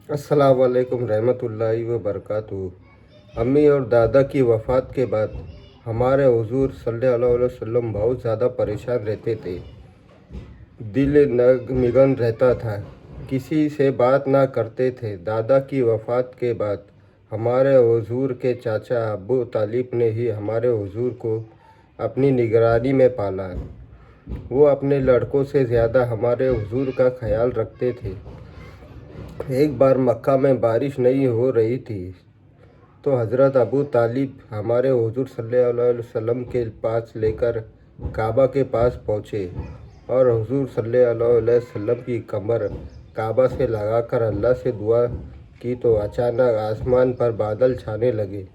अस्सलाम वालेकुम रहमतुल्लाहि व बरकातुहू। अम्मी और दादा की वफ़ात के बाद हमारे हुजूर सल्लल्लाहु अलैहि वसल्लम बहुत ज़्यादा परेशान रहते थे। दिल निगन रहता था, किसी से बात ना करते थे। दादा की वफ़ात के बाद हमारे हुजूर के चाचा अबू तालिब ने ही हमारे हुजूर को अपनी निगरानी में पाला। वो अपने लड़कों से ज़्यादा हमारे हुजूर का ख्याल रखते थे। एक बार मक्का में बारिश नहीं हो रही थी तो हज़रत अबू तालिब हमारे हुजूर सल्लल्लाहु अलैहि वसल्लम के पास लेकर काबा के पास पहुँचे और हुजूर सल्लल्लाहु अलैहि वसल्लम की कमर काबा से लगाकर अल्लाह से दुआ की तो अचानक आसमान पर बादल छाने लगे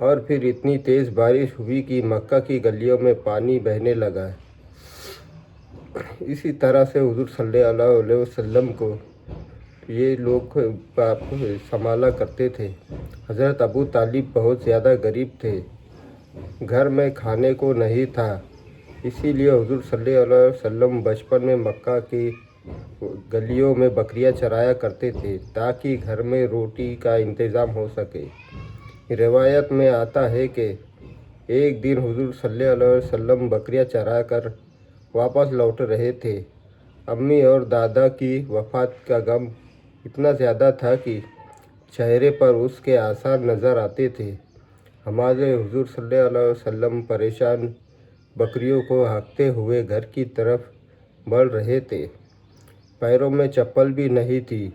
और फिर इतनी तेज़ बारिश हुई कि मक्का की गलियों में पानी बहने लगा। इसी तरह से हुजूर सल्लल्लाहु अलैहि वसल्लम को ये लोग संभाला करते थे। हज़रत अबू तालिब बहुत ज़्यादा गरीब थे, घर में खाने को नहीं था। इसीलिए हुजूर सल्लल्लाहु अलैहि वसल्लम बचपन में मक्का की गलियों में बकरियां चराया करते थे ताकि घर में रोटी का इंतज़ाम हो सके। रिवायत में आता है कि एक दिन हुजूर सल्लल्लाहु अलैहि वसल्लम बकरियां चरा कर वापस लौट रहे थे। अम्मी और दादा की वफ़ात का गम इतना ज़्यादा था कि चेहरे पर उसके आसार नज़र आते थे। हमारे हुजूर सल्लल्लाहु अलैहि वसल्लम परेशान बकरियों को हाँकते हुए घर की तरफ बढ़ रहे थे। पैरों में चप्पल भी नहीं थी,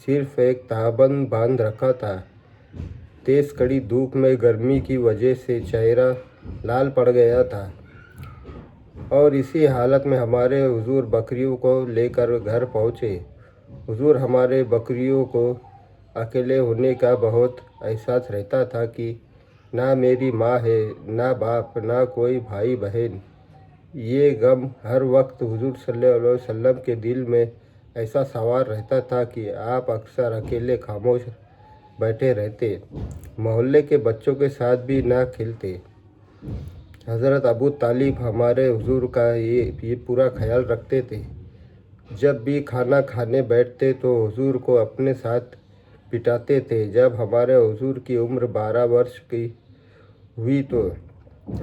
सिर्फ एक तहबंद बांध रखा था। तेज़ कड़ी धूप में गर्मी की वजह से चेहरा लाल पड़ गया था और इसी हालत में हमारे हुजूर बकरियों को लेकर घर पहुँचे। हुजूर हमारे बकरियों को अकेले होने का बहुत एहसास रहता था कि ना मेरी माँ है, ना बाप, ना कोई भाई बहन। ये गम हर वक्त हुजूर सल्लल्लाहु अलैहि वसल्लम के दिल में ऐसा सवार रहता था कि आप अक्सर अकेले खामोश बैठे रहते, मोहल्ले के बच्चों के साथ भी ना खेलते। हज़रत अबू तालिब हमारे हुजूर का ये पूरा ख्याल रखते थे। जब भी खाना खाने बैठते तो हुजूर को अपने साथ बिठाते थे। जब हमारे हुजूर की उम्र 12 वर्ष की हुई तो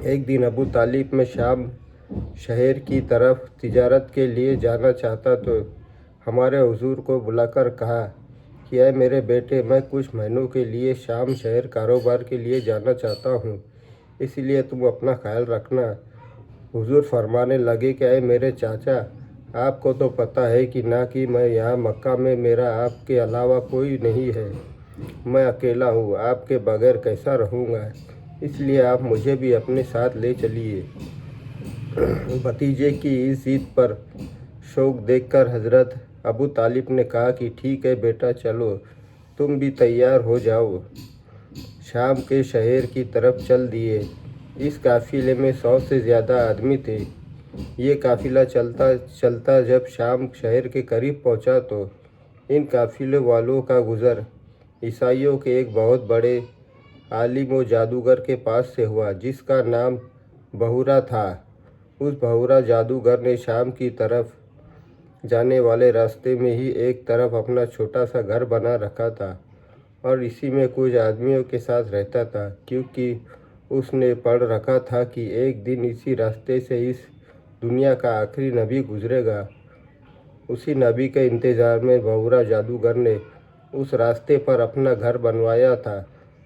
एक दिन अबू तालिब में शाम शहर की तरफ तिजारत के लिए जाना चाहता तो हमारे हुजूर को बुलाकर कहा कि ऐ मेरे बेटे, मैं कुछ महीनों के लिए शाम शहर कारोबार के लिए जाना चाहता हूँ, इसलिए तुम अपना ख्याल रखना। हुजूर फरमाने लगे कि ऐ मेरे चाचा, आपको तो पता है कि ना कि मैं यहाँ मक्का में मेरा आपके अलावा कोई नहीं है, मैं अकेला हूँ, आपके बगैर कैसा रहूँगा, इसलिए आप मुझे भी अपने साथ ले चलिए। भतीजे की इस जिद पर शौक देखकर हज़रत अबू तालिब ने कहा कि ठीक है बेटा, चलो, तुम भी तैयार हो जाओ। शाम के शहर की तरफ चल दिए। इस काफ़िले में 100 से ज़्यादा आदमी थे। ये काफ़िला चलता चलता जब शाम शहर के करीब पहुंचा तो इन काफ़िले वालों का गुज़र ईसाइयों के एक बहुत बड़े आलिम व जादूगर के पास से हुआ जिसका नाम बहुरा था। उस बहुरा जादूगर ने शाम की तरफ जाने वाले रास्ते में ही एक तरफ अपना छोटा सा घर बना रखा था और इसी में कुछ आदमियों के साथ रहता था, क्योंकि उसने पढ़ रखा था कि एक दिन इसी रास्ते से इस दुनिया का आखिरी नबी गुजरेगा। उसी नबी के इंतज़ार में बहुरा जादूगर ने उस रास्ते पर अपना घर बनवाया था।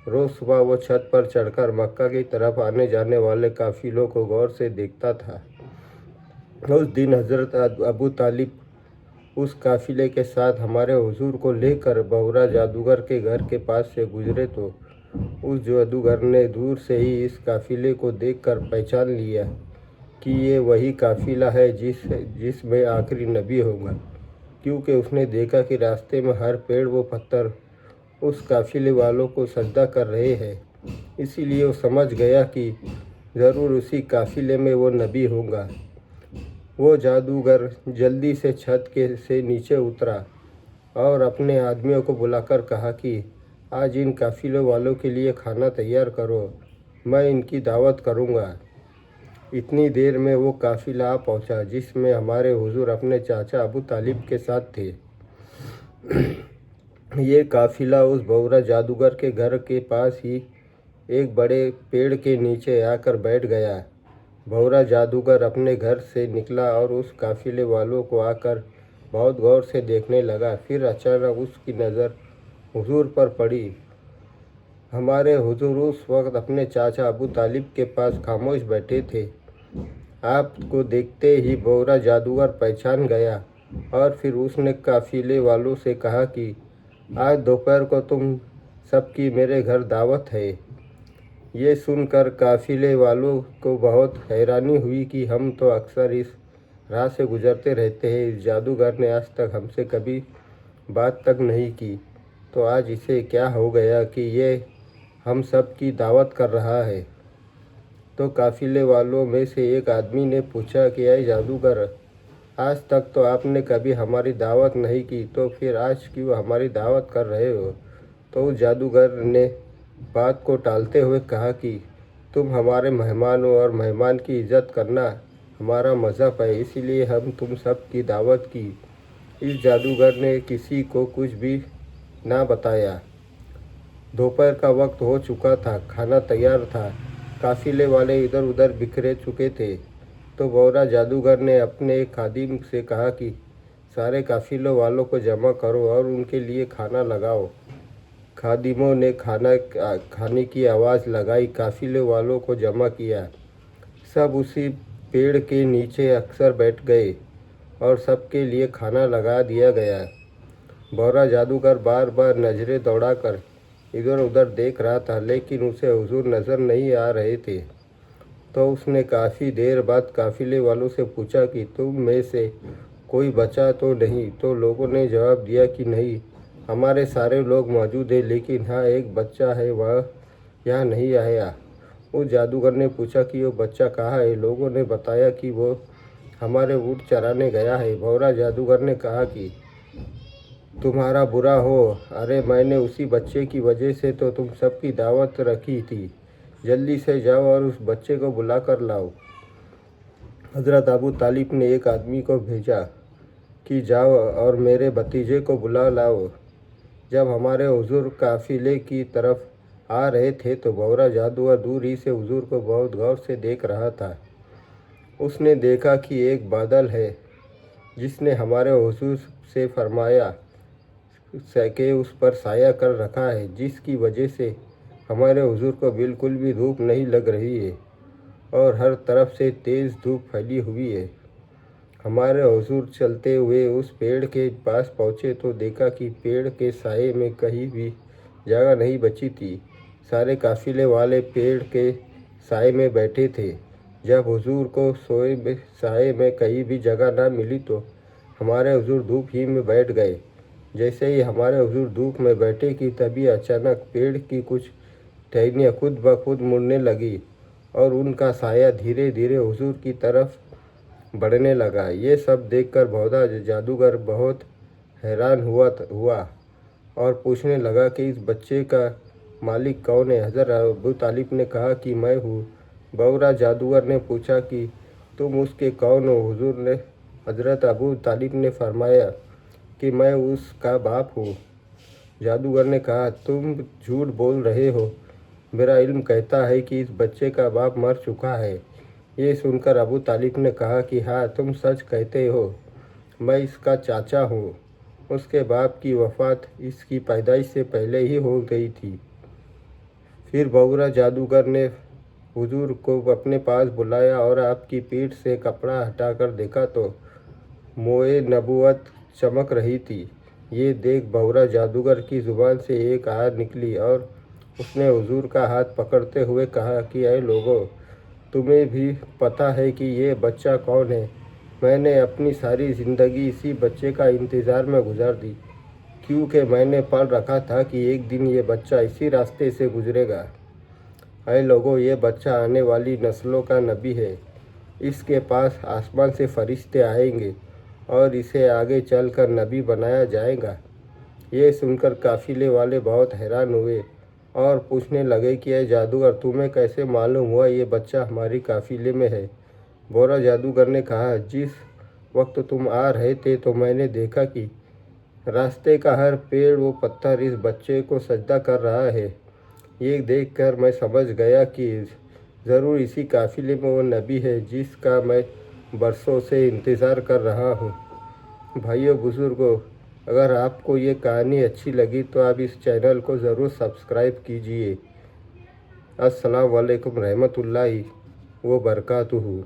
रोज़ सुबह वो छत पर चढ़कर मक्का की तरफ आने जाने वाले काफ़िलों को गौर से देखता था। उस दिन हज़रत अबू तालिब उस काफ़िले के साथ हमारे हुजूर को लेकर बहुरा जादूगर के घर के पास से गुजरे तो उस जादूगर ने दूर से ही इस काफ़िले को देखकर पहचान लिया कि ये वही काफ़िला है जिसमें आखिरी नबी होगा, क्योंकि उसने देखा कि रास्ते में हर पेड़ व पत्थर उस काफ़िले वालों को सजदा कर रहे हैं। इसीलिए वो समझ गया कि ज़रूर उसी काफ़िले में वो नबी होगा। वो जादूगर जल्दी से छत से नीचे उतरा और अपने आदमियों को बुलाकर कहा कि आज इन काफ़िलों वालों के लिए खाना तैयार करो, मैं इनकी दावत करूँगा। इतनी देर में वो काफ़िला आ पहुँचा जिसमें हमारे हुजूर अपने चाचा अबू तालिब के साथ थे। ये काफिला उस भौरा जादूगर के घर के पास ही एक बड़े पेड़ के नीचे आकर बैठ गया। भौरा जादूगर अपने घर से निकला और उस काफिले वालों को आकर बहुत गौर से देखने लगा। फिर अचानक उसकी नज़र हुजूर पर पड़ी। हमारे हुजूर उस वक्त अपने चाचा अबू तालिब के पास खामोश बैठे थे। आपको देखते ही भौरा जादूगर पहचान गया और फिर उसने काफिले वालों से कहा कि आज दोपहर को तुम सबकी मेरे घर दावत है। ये सुनकर काफिले वालों को बहुत हैरानी हुई कि हम तो अक्सर इस राह से गुजरते रहते हैं, इस जादूगर ने आज तक हमसे कभी बात तक नहीं की, तो आज इसे क्या हो गया कि ये हम सब की दावत कर रहा है। तो काफिले वालों में से एक आदमी ने पूछा कि ऐ जादूगर, आज तक तो आपने कभी हमारी दावत नहीं की, तो फिर आज क्यों हमारी दावत कर रहे हो। तो उस जादूगर ने बात को टालते हुए कहा कि तुम हमारे मेहमान हो और मेहमान की इज्जत करना हमारा मज़हब है, इसीलिए हम तुम सब की दावत की। इस जादूगर ने किसी को कुछ भी ना बताया। दोपहर का वक्त हो चुका था, खाना तैयार था, काफिले वाले इधर उधर बिखरे चुके थे। तो भौरा जादूगर ने अपने एक खादिम से कहा कि सारे काफिलों वालों को जमा करो और उनके लिए खाना लगाओ। खादिमों ने खाने की आवाज़ लगाई, काफिले वालों को जमा किया। सब उसी पेड़ के नीचे अक्सर बैठ गए और सबके लिए खाना लगा दिया गया। भौरा जादूगर बार बार नज़रें दौड़ाकर इधर उधर देख रहा था, लेकिन उसे हुजूर नज़र नहीं आ रहे थे। तो उसने काफ़ी देर बाद काफिले वालों से पूछा कि तुम में से कोई बचा तो नहीं। तो लोगों ने जवाब दिया कि नहीं, हमारे सारे लोग मौजूद हैं, लेकिन हाँ एक बच्चा है, वह यहाँ नहीं आया। उस जादूगर ने पूछा कि वो बच्चा कहाँ है। लोगों ने बताया कि वो हमारे ऊँट चराने गया है। भौरा जादूगर ने कहा कि तुम्हारा बुरा हो, अरे मैंने उसी बच्चे की वजह से तो तुम सबकी दावत रखी थी। जल्दी से जाओ और उस बच्चे को बुला कर लाओ। हज़रत अबू तालिब ने एक आदमी को भेजा कि जाओ और मेरे भतीजे को बुला लाओ। जब हमारे हुजूर काफिले की तरफ आ रहे थे तो भौरा जादूगर दूर ही से हुजूर को बहुत गौर से देख रहा था। उसने देखा कि एक बादल है जिसने हमारे हुजूर से फरमाया कि उस पर साया कर रखा है, जिसकी वजह से हमारे हुजूर को बिल्कुल भी धूप नहीं लग रही है और हर तरफ से तेज़ धूप फैली हुई है। हमारे हुजूर चलते हुए उस पेड़ के पास पहुँचे तो देखा कि पेड़ के साए में कहीं भी जगह नहीं बची थी। सारे काफिले वाले पेड़ के साए में बैठे थे। जब हुजूर को साए में कहीं भी जगह ना मिली तो हमारे हुजूर धूप ही में बैठ गए। जैसे ही हमारे हुजूर धूप में बैठे कि तभी अचानक पेड़ की कुछ टहनियाँ खुद ब खुद मुड़ने लगी और उनका साया धीरे धीरे हुजूर की तरफ बढ़ने लगा। ये सब देखकर भौरा जादूगर बहुत हैरान हुआ और पूछने लगा कि इस बच्चे का मालिक कौन है। हज़रत अबू तालिब ने कहा कि मैं हूँ। भौरा जादूगर ने पूछा कि तुम उसके कौन हो। हुजूर ने हज़रत अबू तालिब ने फरमाया कि मैं उसका बाप हूँ। जादूगर ने कहा तुम झूठ बोल रहे हो, मेरा इल्म कहता है कि इस बच्चे का बाप मर चुका है। ये सुनकर अबू तालिब ने कहा कि हाँ तुम सच कहते हो, मैं इसका चाचा हूँ। उसके बाप की वफ़ात इसकी पैदाइश से पहले ही हो गई थी। फिर भौरा जादूगर ने हुजूर को अपने पास बुलाया और आपकी पीठ से कपड़ा हटाकर देखा तो मोए नबूवत चमक रही थी। ये देख भौरा जादूगर की ज़ुबान से एक आवाज़ निकली और उसने हुजूर का हाथ पकड़ते हुए कहा कि ऐ लोगों, तुम्हें भी पता है कि ये बच्चा कौन है। मैंने अपनी सारी ज़िंदगी इसी बच्चे का इंतज़ार में गुजार दी, क्योंकि मैंने पढ़ रखा था कि एक दिन ये बच्चा इसी रास्ते से गुजरेगा। ऐ लोगों, ये बच्चा आने वाली नस्लों का नबी है। इसके पास आसमान से फरिश्ते आएंगे और इसे आगे चलकर नबी बनाया जाएगा। ये सुनकर काफिले वाले बहुत हैरान हुए और पूछने लगे कि ये जादूगर, तुम्हें कैसे मालूम हुआ ये बच्चा हमारी काफिले में है। भौरा जादूगर ने कहा जिस वक्त तुम आ रहे थे तो मैंने देखा कि रास्ते का हर पेड़ व पत्थर इस बच्चे को सजदा कर रहा है। ये देखकर मैं समझ गया कि ज़रूर इसी काफिले में वो नबी है जिसका मैं बरसों से इंतज़ार कर रहा हूँ। भाइयों बुज़ुर्गों, अगर आपको ये कहानी अच्छी लगी तो आप इस चैनल को ज़रूर सब्सक्राइब कीजिए। अस्सलाम वालेकुम रहमतुल्लाहि व बरकातुहू।